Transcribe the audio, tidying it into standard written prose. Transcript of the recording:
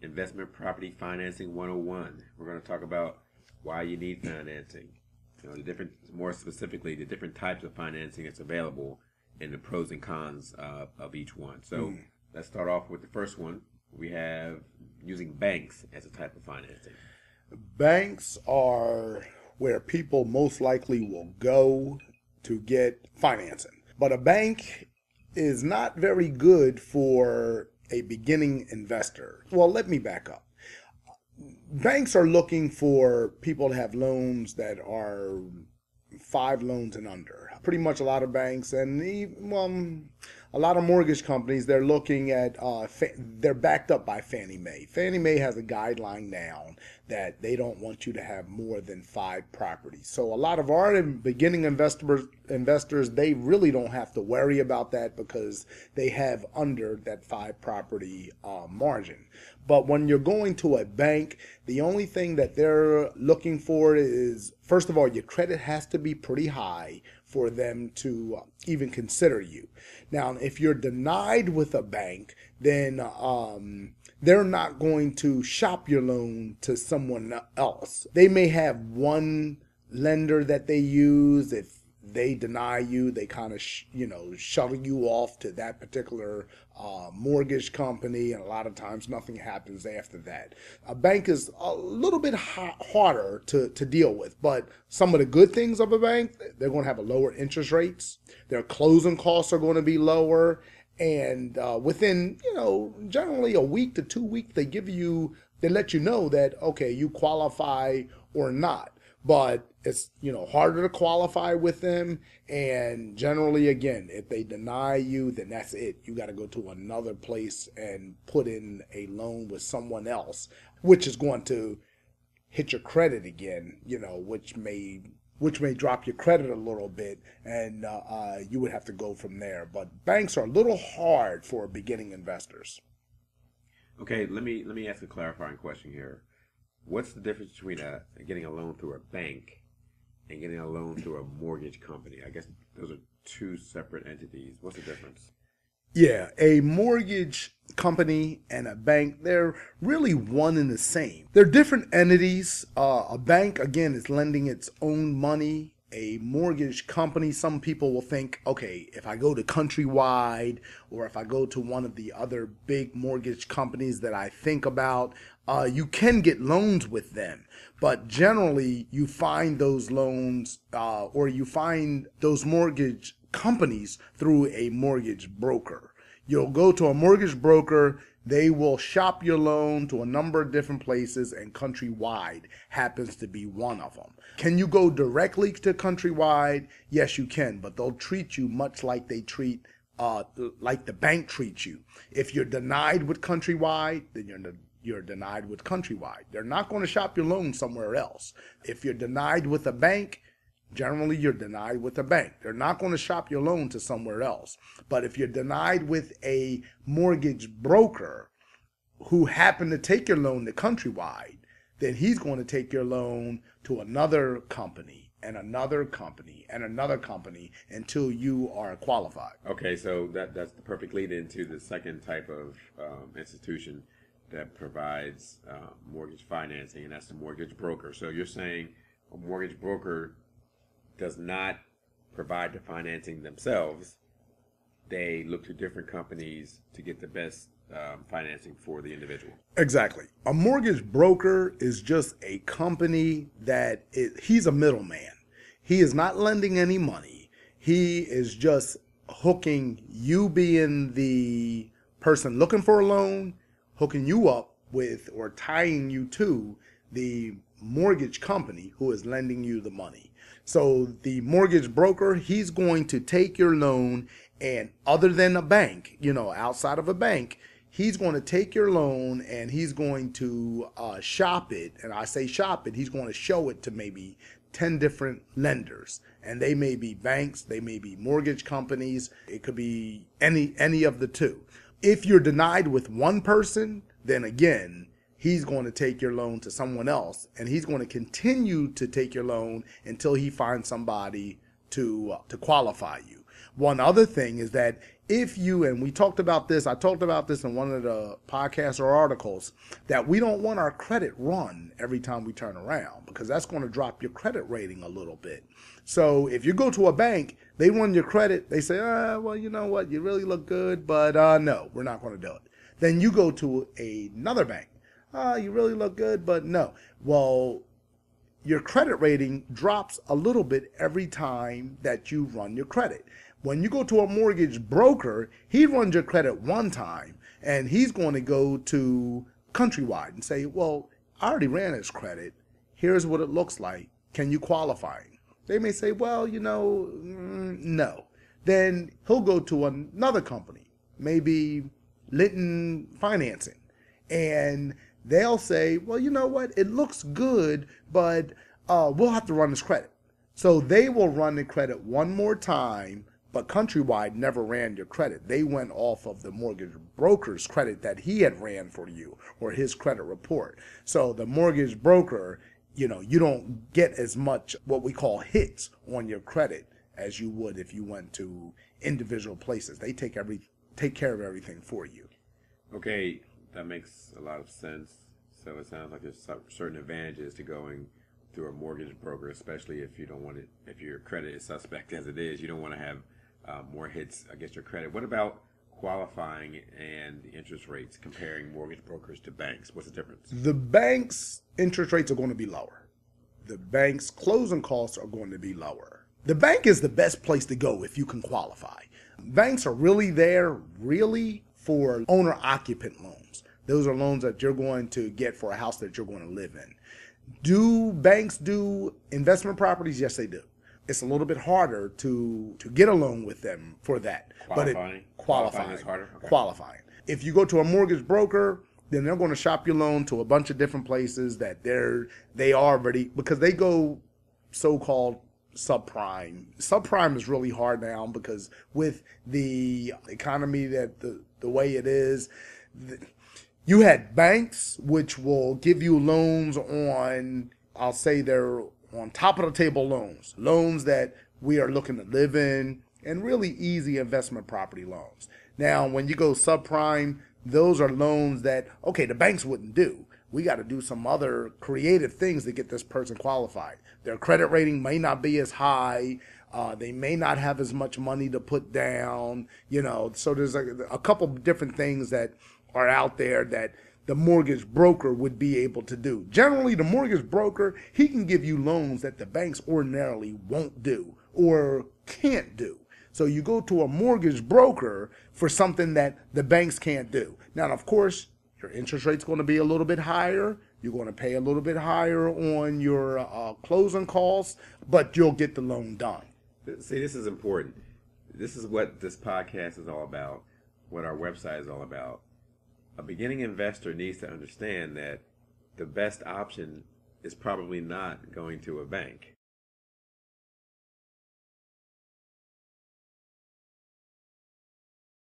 Investment Property Financing 101. We're going to talk about why you need financing. The different, more specifically, the different types of financing that's available and the pros and cons of each one. So let's start off with the first one. We have using banks as a type of financing. Banks are where people most likely will go to get financing. But a bank is not very good for a beginning investor. Well, let me back up. Banks are looking for people to have loans that are 5 loans and under. Pretty much a lot of banks and a lot of mortgage companies, they're looking at, they're backed up by Fannie Mae. Fannie Mae has a guideline now that they don't want you to have more than 5 properties. So a lot of our beginning investors, they really don't have to worry about that because they have under that 5 property margin. But when you're going to a bank, the only thing that they're looking for is, first of all, your credit has to be pretty high for them to even consider you. Now, if you're denied with a bank, then they're not going to shop your loan to someone else. They may have one lender that they use. If they deny you, they kind of shuttle you off to that particular mortgage company, and a lot of times nothing happens after that. A bank is a little bit harder to deal with, but some of the good things of a bank, they're going to have a lower interest rates. Their closing costs are going to be lower, and within generally a week to 2 weeks, they let you know that okay, you qualify or not. But it's harder to qualify with them, and generally, again, if they deny you, then that's it. You got to go to another place and put in a loan with someone else, which is going to hit your credit again. Which may drop your credit a little bit, and you would have to go from there. But banks are a little hard for beginning investors. Okay, let me ask a clarifying question here. What's the difference between getting a loan through a bank and getting a loan through a mortgage company? I guess those are two separate entities. What's the difference? Yeah, a mortgage company and a bank, they're really one and the same. They're different entities. A bank, again, is lending its own money. A mortgage company, some people will think, okay, if I go to Countrywide or if I go to one of the other big mortgage companies that I think about, you can get loans with them. But generally, you find those loans or you find those mortgage companies through a mortgage broker. You'll go to a mortgage broker. They will shop your loan to a number of different places, and Countrywide happens to be one of them. Can you go directly to Countrywide? Yes, you can, but they'll treat you much like they treat, like the bank treats you. If you're denied with Countrywide, then you're denied with Countrywide. They're not going to shop your loan somewhere else. If you're denied with a bank, generally you're denied with a bank. They're not going to shop your loan to somewhere else. But if you're denied with a mortgage broker who happened to take your loan to Countrywide, then he's going to take your loan to another company and another company and another company until you are qualified. Okay, so that's the perfect lead into the second type of institution that provides mortgage financing, and that's the mortgage broker. So you're saying a mortgage broker does not provide the financing themselves. They look to different companies to get the best financing for the individual. Exactly. A mortgage broker is just a company he's a middleman. He is not lending any money. He is just hooking you, being the person looking for a loan, hooking you up with or tying you to the mortgage company who is lending you the money. So the mortgage broker, he's going to take your loan, and other than a bank, outside of a bank, he's going to take your loan and he's going to shop it. And I say shop it, he's going to show it to maybe 10 different lenders. And they may be banks, they may be mortgage companies, it could be any of the two. If you're denied with one person, then again, he's going to take your loan to someone else, and he's going to continue to take your loan until he finds somebody to qualify you. One other thing is that if you, and we talked about this, I talked about this in one of the podcasts or articles, that we don't want our credit run every time we turn around, because that's going to drop your credit rating a little bit. So if you go to a bank, they run your credit, they say, well, you know what, you really look good, but no, we're not going to do it. Then you go to another bank, you really look good, but no. Well, your credit rating drops a little bit every time that you run your credit. When you go to a mortgage broker, he runs your credit one time, and he's going to go to Countrywide and say, well, I already ran his credit. Here's what it looks like. Can you qualify? They may say, well, no. Then he'll go to another company, maybe Linton Financing, and they'll say, well, you know what? It looks good, but we'll have to run his credit. So they will run the credit one more time, but Countrywide never ran your credit. They went off of the mortgage broker's credit that he had ran for you, or his credit report. So the mortgage broker, you don't get as much what we call hits on your credit as you would if you went to individual places. They take care of everything for you. Okay, that makes a lot of sense. So it sounds like there's certain advantages to going through a mortgage broker, especially if you don't want it, if your credit is suspect as it is, you don't want to have more hits against your credit. What about qualifying and the interest rates, comparing mortgage brokers to banks? What's the difference? The bank's interest rates are going to be lower. The bank's closing costs are going to be lower. The bank is the best place to go if you can qualify. Banks are really there for owner-occupant loans. Those are loans that you're going to get for a house that you're going to live in. Do banks do investment properties? Yes, they do. It's a little bit harder to get a loan with them for that. Qualifying? Qualifying is harder? Okay. Qualifying. If you go to a mortgage broker, then they're going to shop your loan to a bunch of different places that they already, because they go so-called subprime. Subprime is really hard now because with the economy that the way it is, you had banks which will give you loans on, I'll say they're on top of the table loans that we are looking to live in, and really easy investment property loans. Now, when you go subprime, those are loans that, okay, the banks wouldn't do. We got to do some other creative things to get this person qualified. Their credit rating may not be as high. They may not have as much money to put down, so there's a couple different things that are out there that the mortgage broker would be able to do. Generally, the mortgage broker, he can give you loans that the banks ordinarily won't do or can't do. So you go to a mortgage broker for something that the banks can't do. Now, of course, your interest rate's going to be a little bit higher. You're going to pay a little bit higher on your closing costs, but you'll get the loan done. See, this is important. This is what this podcast is all about, what our website is all about. A beginning investor needs to understand that the best option is probably not going to a bank.